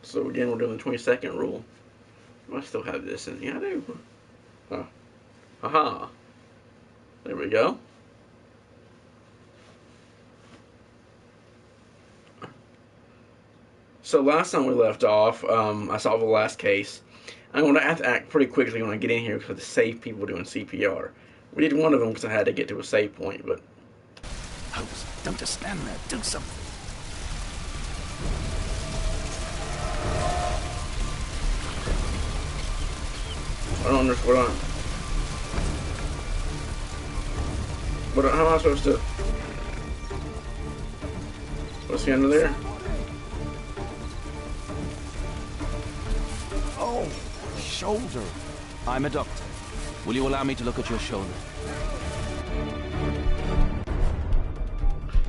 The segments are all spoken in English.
So again, we're doing the 20-second rule. I still have this in. Yeah, I do. Oh. Aha. There we go. So last time we left off, I solved the last case. I'm going to have to act pretty quickly when I get in here because to save people doing CPR. We did one of them because I had to get to a save point, but... Holmes, don't just stand there. Do something. I don't understand how am I supposed to... What's the end of there? Oh, shoulder. I'm a doctor. Will you allow me to look at your shoulder?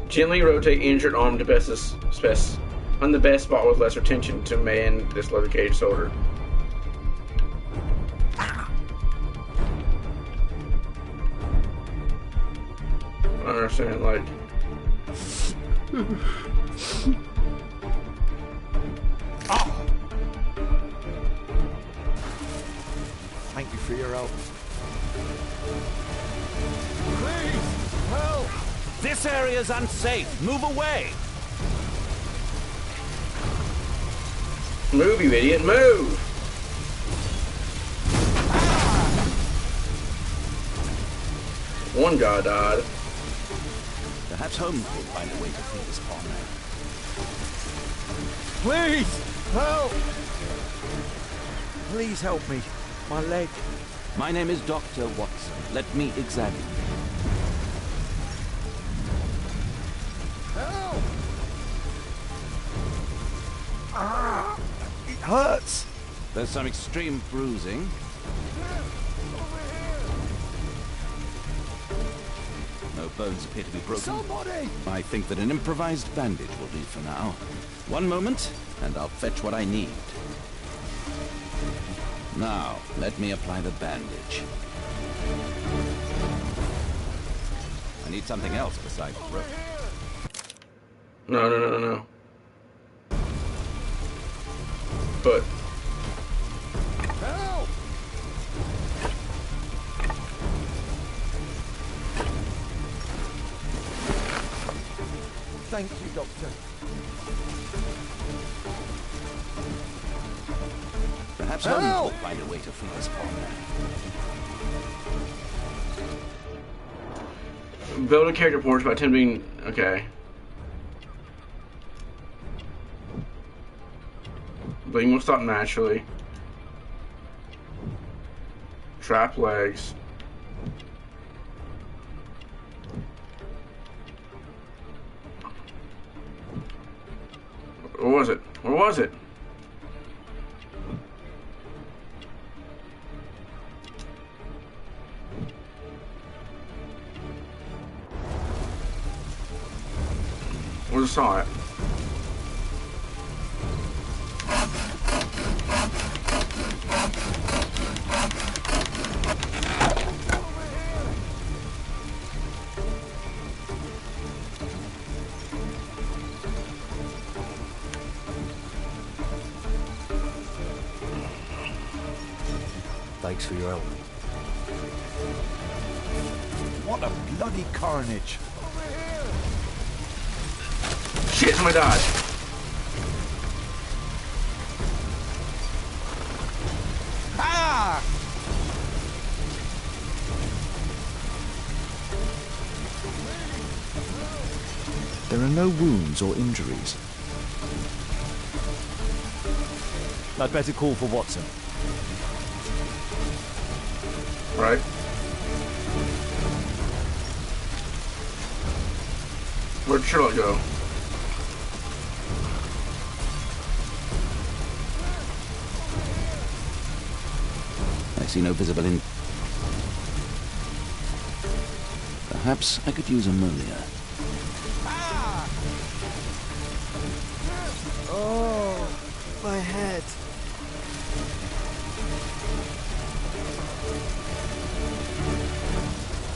Gently rotate injured arm to on the best spot with lesser tension to man dislocated shoulder. I understand, like... Oh. Thank you for your help. Please, help! This area is unsafe. Move away. Move, you idiot, move! One guy died. Perhaps Holmes will find a way to free this corner. Please, help! Please help me. My leg. My name is Dr. Watson. Let me examine you. Help! Ah! It hurts! There's some extreme bruising. No bones appear to be broken. Somebody! I think that an improvised bandage will do for now. One moment, and I'll fetch what I need. Now, let me apply the bandage. I need something else besides rope. No. But... Help! Thank you, Doctor. Perhaps Holmes will find a way to free this corner. Build a character porch by attempting... Okay. Bleeding will stop naturally. Trap legs. Where was it? Where was it? I just saw it. Thanks for your help. What a bloody carnage! Shit, somebody died. Ah! There are no wounds or injuries. I'd better call for Watson. Right. Where'd Sherlock go? I see no visible in... Perhaps I could use ammonia. Ah! Oh, my head.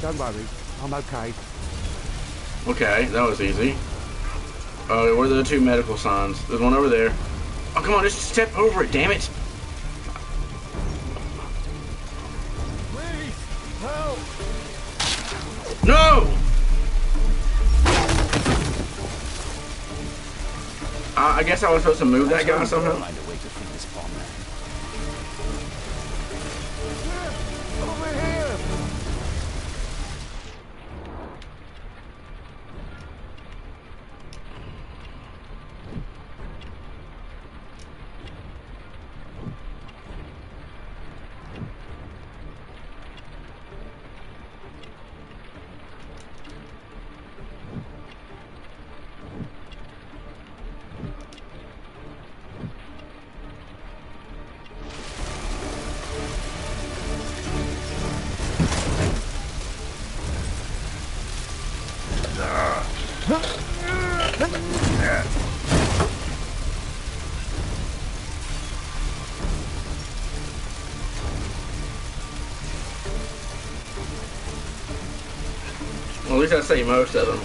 Don't worry, I'm okay. Okay, that was easy. What are the two medical signs? There's one over there. Oh, come on, just step over it, damn it. Please, help! No! I guess I was supposed to move that guy somehow. Find a way to free this pawn man. Over here! Well, at least I saved most of them.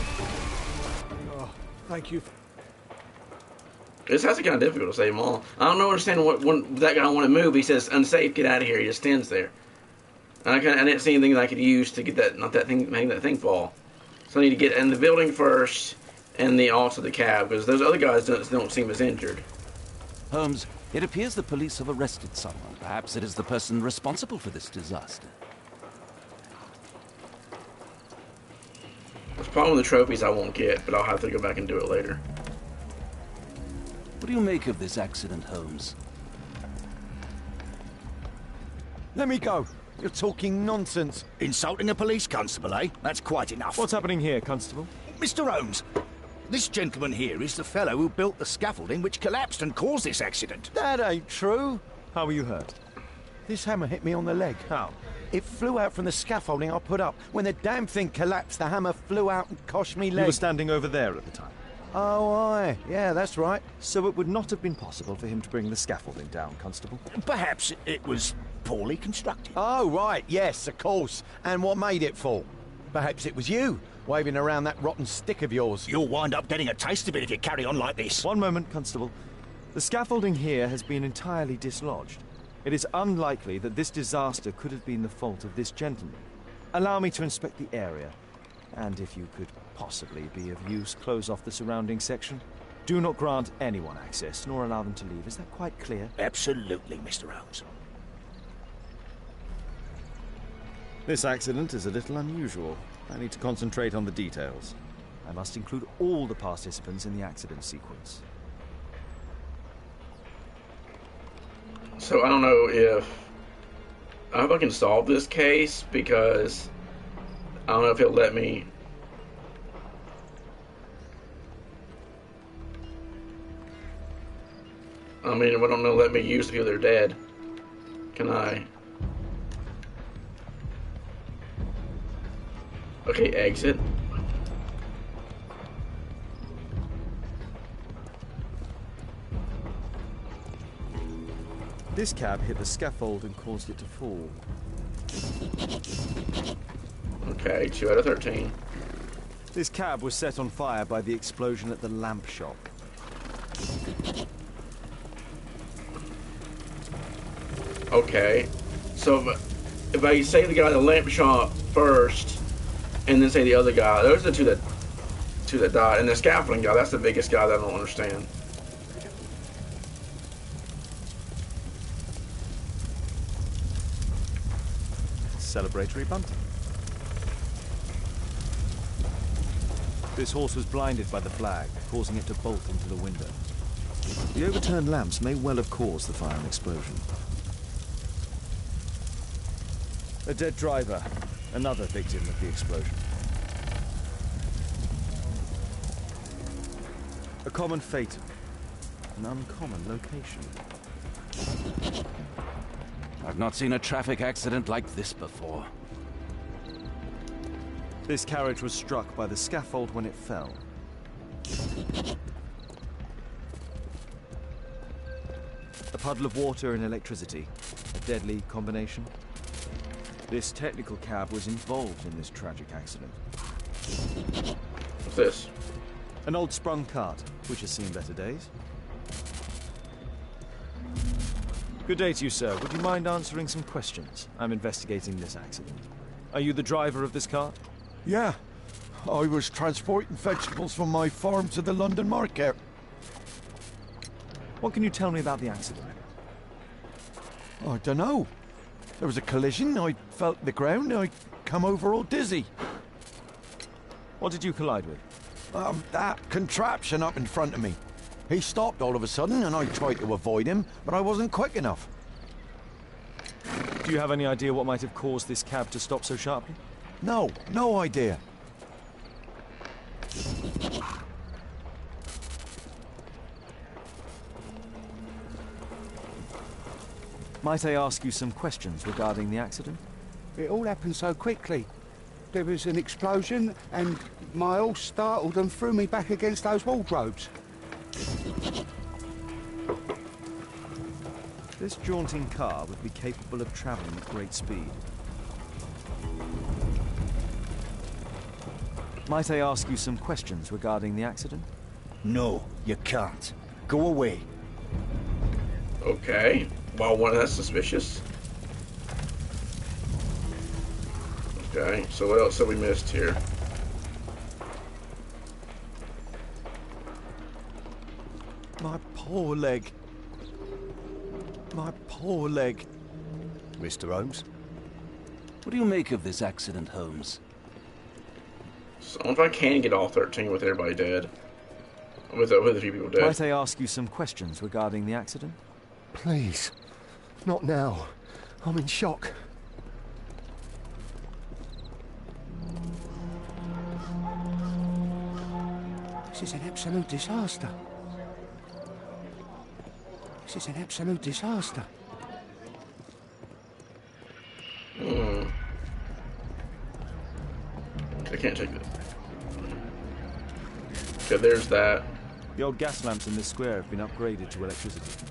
Oh, thank you. It's actually kind of difficult to save them all. I don't understand what when that guy wanted to move. He says, "Unsafe, get out of here." He just stands there. And I didn't see anything that I could use to get that, not that thing, make that thing fall. So I need to get in the building first, and also the cab, because those other guys don't seem as injured. Holmes, it appears the police have arrested someone. Perhaps it is the person responsible for this disaster. There's probably one of the trophies I won't get, but I'll have to go back and do it later. What do you make of this accident, Holmes? Let me go. You're talking nonsense. Insulting a police constable, eh? That's quite enough. What's happening here, Constable? Mr. Holmes, this gentleman here is the fellow who built the scaffolding which collapsed and caused this accident. That ain't true. How were you hurt? This hammer hit me on the leg. How? It flew out from the scaffolding I put up. When the damn thing collapsed, the hammer flew out and coshed me leg. You were standing over there at the time. Oh, aye. Yeah, that's right. So it would not have been possible for him to bring the scaffolding down, Constable. Perhaps it was poorly constructed. Oh, right. Yes, of course. And what made it fall? Perhaps it was you, waving around that rotten stick of yours. You'll wind up getting a taste of it if you carry on like this. One moment, Constable. The scaffolding here has been entirely dislodged. It is unlikely that this disaster could have been the fault of this gentleman. Allow me to inspect the area. And if you could possibly be of use, close off the surrounding section. Do not grant anyone access, nor allow them to leave. Is that quite clear? Absolutely, Mr. Holmes. This accident is a little unusual. I need to concentrate on the details. I must include all the participants in the accident sequence. So I don't know if... I hope I can solve this case, because I don't know if it'll let me... I mean, I don't know, let me use the people that are dead. Can I? Okay, exit. This cab hit the scaffold and caused it to fall. Okay, 2 out of 13. This cab was set on fire by the explosion at the lamp shop. Okay, so if I say the guy at the lamp shop first, and then say the other guy, those are the two that died, and the scaffolding guy, that's the biggest guy that I don't understand. Celebratory bunting. This horse was blinded by the flag, causing it to bolt into the window. The overturned lamps may well have caused the fire and explosion. A dead driver, another victim of the explosion. A common fate, an uncommon location. I've not seen a traffic accident like this before. This carriage was struck by the scaffold when it fell. A puddle of water and electricity, a deadly combination. This technical cab was involved in this tragic accident. What's this? An old sprung cart, which has seen better days. Good day to you, sir. Would you mind answering some questions? I'm investigating this accident. Are you the driver of this car? Yeah, I was transporting vegetables from my farm to the London market. What can you tell me about the accident? I don't know. There was a collision, I felt the ground, I come over all dizzy. What did you collide with? That contraption up in front of me. He stopped all of a sudden and I tried to avoid him, but I wasn't quick enough. Do you have any idea what might have caused this cab to stop so sharply? No, no idea. Might I ask you some questions regarding the accident? It all happened so quickly. There was an explosion and my horse startled and threw me back against those wardrobes. This jaunting car would be capable of travelling at great speed. Might I ask you some questions regarding the accident? No, you can't. Go away. Okay. Well, that's suspicious. Okay, so what else have we missed here? My poor leg. My poor leg. Mr. Holmes? What do you make of this accident, Holmes? So I wonder if I can get all 13 with everybody dead. With a few people dead. Might I ask you some questions regarding the accident? Please. Not now. I'm in shock. This is an absolute disaster. This is an absolute disaster. I can't take that. Okay, there's that. The old gas lamps in this square have been upgraded to electricity.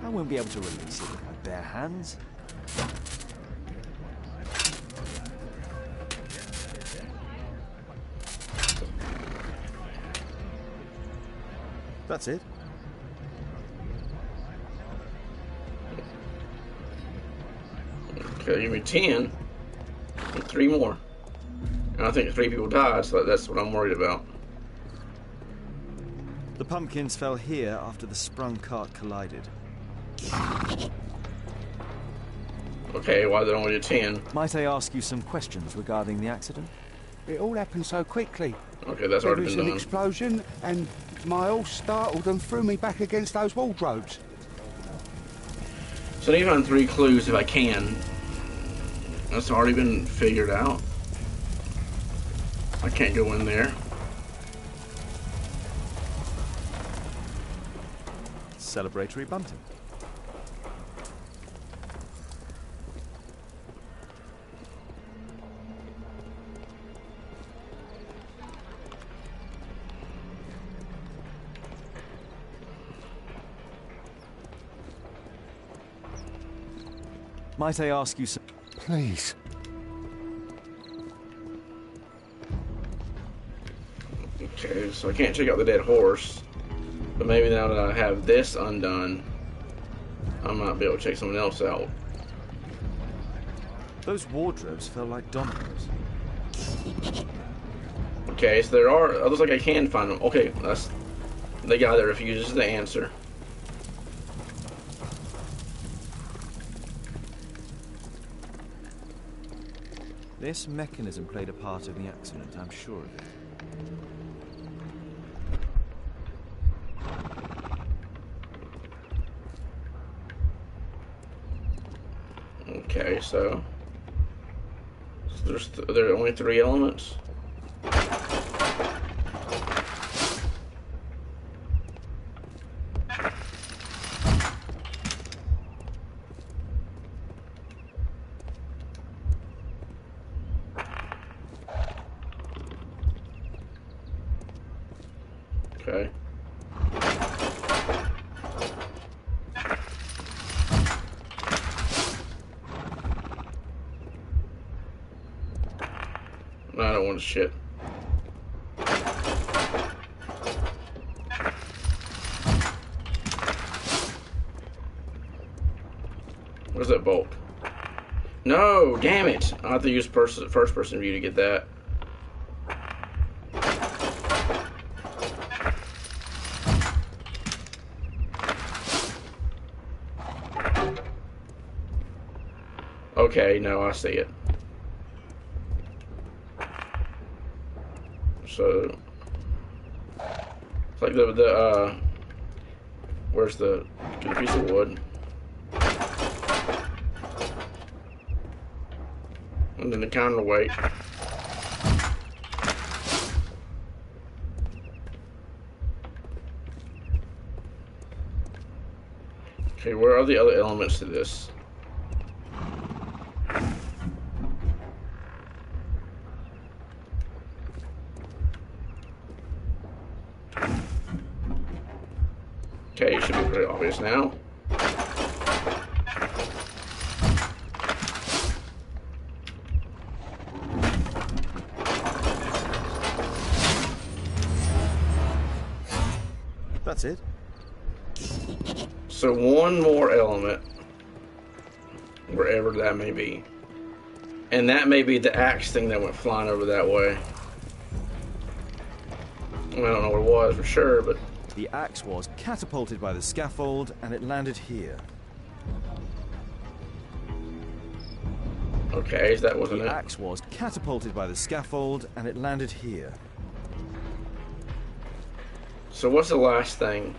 I won't be able to release it with my bare hands. That's it. Okay, give me 10. And 3 more. And I think 3 people died, so that's what I'm worried about. The pumpkins fell here after the sprung cart collided. Okay, why did I only do 10? Might I ask you some questions regarding the accident? It all happened so quickly. Okay, that's There already was been an done. explosion and my horse startled and threw me back against those wardrobes. So I need to find 3 clues if I can. That's already been figured out. I can't go in there. Celebratory bunting. Might I ask you some... Please. Okay, so I can't check out the dead horse. But maybe now that I have this undone, I might be able to check someone else out. Those wardrobes fell like dominoes. Okay, so there are... It looks like I can find them. Okay, that's the guy that refuses to answer. This mechanism played a part in the accident, I'm sure of it. Okay, so there are only 3 elements. Okay. I don't want to shit. that bolt? No, damn it! I have to use first person view to get that. Okay, no, I see it. So it's like where's the piece of wood? And then the counterweight. Okay, where are the other elements to this? Okay, it should be pretty obvious now. That's it. So one more element, wherever that may be. And that may be the axe thing that went flying over that way. I don't know what it was for sure, but... The axe was catapulted by the scaffold, and it landed here. Okay, that wasn't it. The axe was catapulted by the scaffold, and it landed here. So what's the last thing?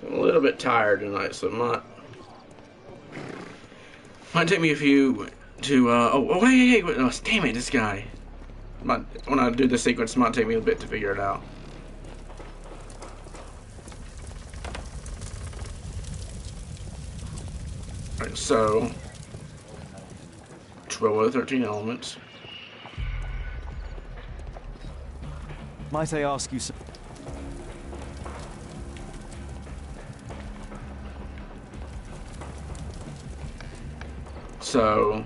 I'm a little bit tired tonight, so it might take me a few to wait, oh, damn it, this guy. When I do the sequence, it might take me a bit to figure it out. Alright, so 12 of the 13 elements. Might I ask you some... So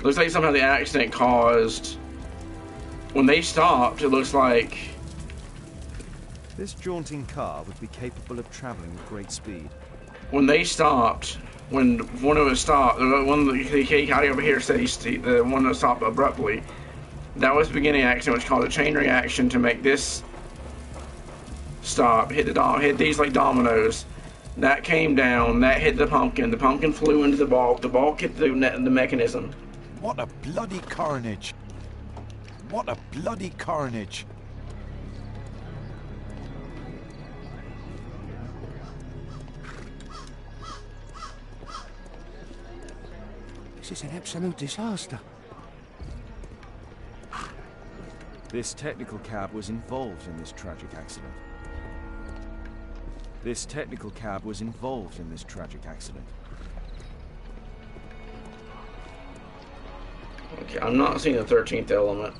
looks like somehow the accident caused... When they stopped, it looks like... This jaunting car would be capable of traveling with great speed. When they stopped, when one of them stopped, the one the guy over here said the one that stopped abruptly, that was the beginning action, which called a chain reaction to make this stop, hit these like dominoes. That came down, that hit the pumpkin flew into the ball hit the mechanism. What a bloody carnage. What a bloody carnage. This is an absolute disaster. This technical cab was involved in this tragic accident. This technical cab was involved in this tragic accident. Okay, I'm not seeing the 13th element.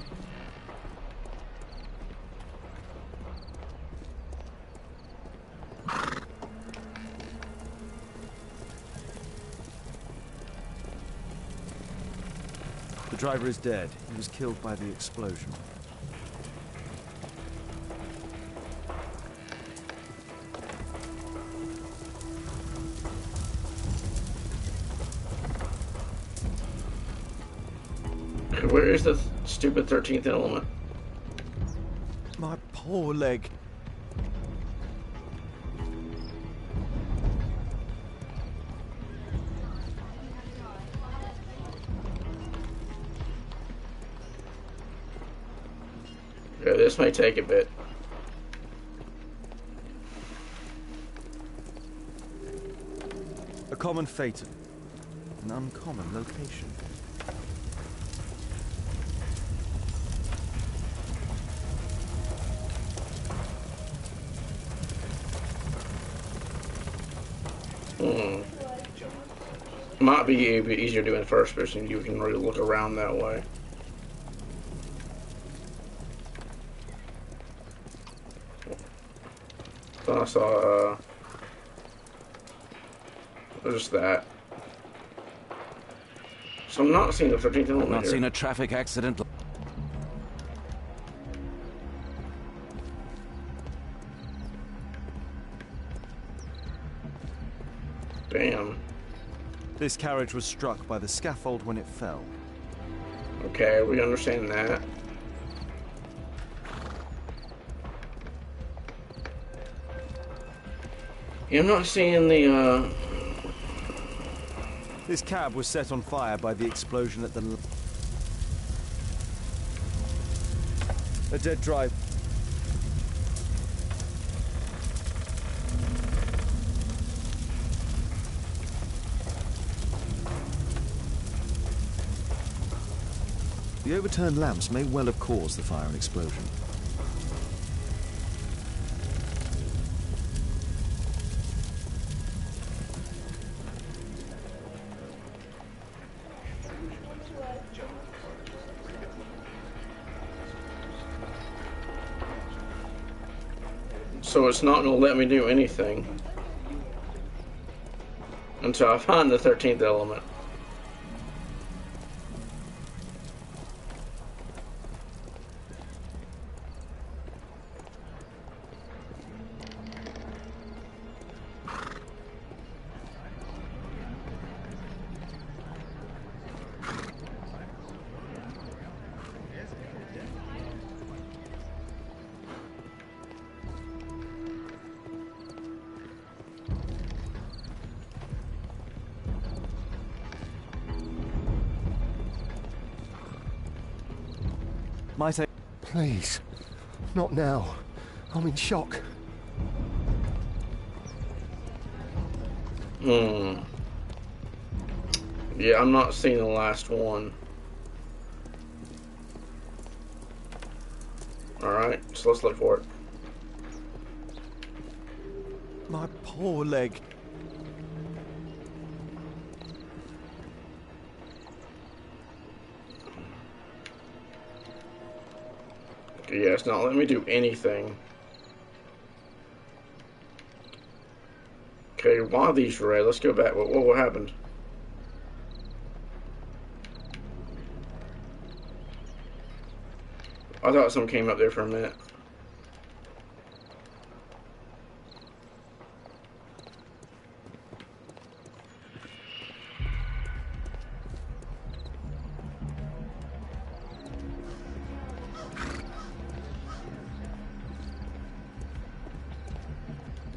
The driver is dead. He was killed by the explosion. Where is the stupid 13th element? My poor leg. Yeah, this may take a bit. A common fatum. An uncommon location. Might be easier doing first person. You can really look around that way. Thought I saw There's that. So I'm not seeing the 13th element Not here. seen a traffic accident. Damn. This carriage was struck by the scaffold when it fell. Okay, we understand that. Yeah, I'm not seeing the, This cab was set on fire by the explosion at the... A dead drive. The overturned lamps may well have caused the fire and explosion. so it's not going to let me do anything until I find the 13th element. Might I... Please. Not now. I'm in shock. Yeah, I'm not seeing the last one. Alright, so let's look for it. My poor leg. Yeah, it's not letting me do anything. Okay, why are these red? Let's go back. What happened? I thought something came up there for a minute.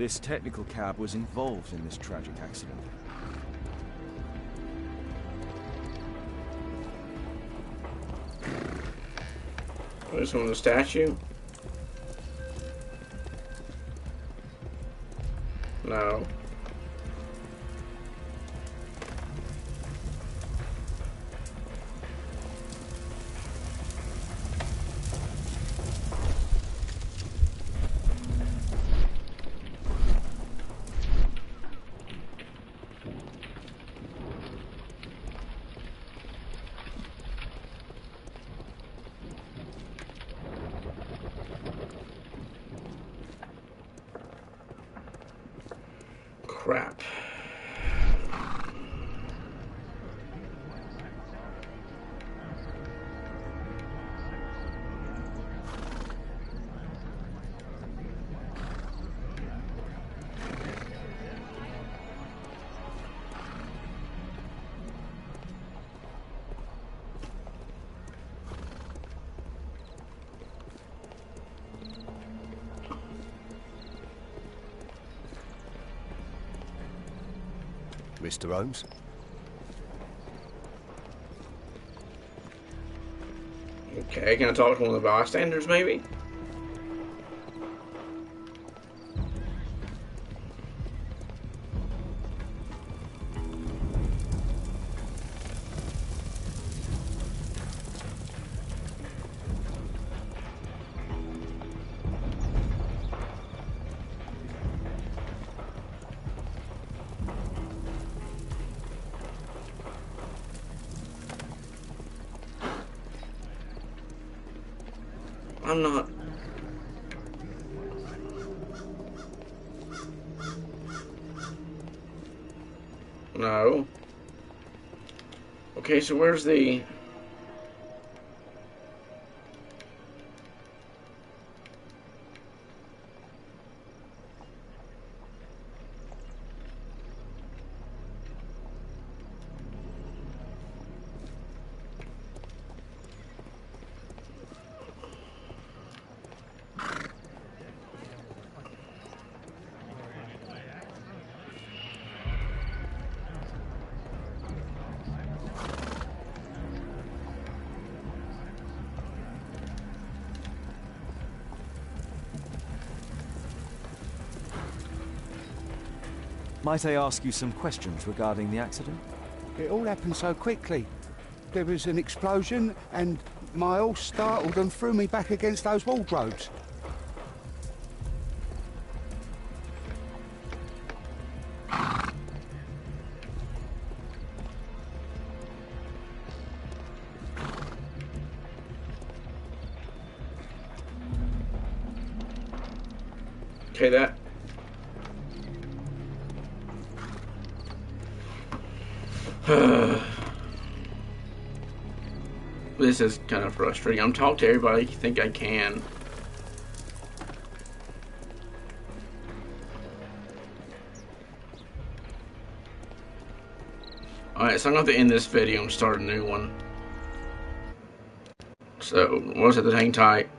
This technical cab was involved in this tragic accident. This one, the statue? No. Crap. Mr. Holmes? Okay, can I talk to one of the bystanders, maybe? I'm not. No. Okay, so where's the... Might I ask you some questions regarding the accident? It all happened so quickly. There was an explosion, and Miles startled and threw me back against those wardrobes. Okay, that... This is kind of frustrating. I'm talking to everybody I think I can. Alright, so I'm going to have to end this video and start a new one. So, we'll just have to hang tight.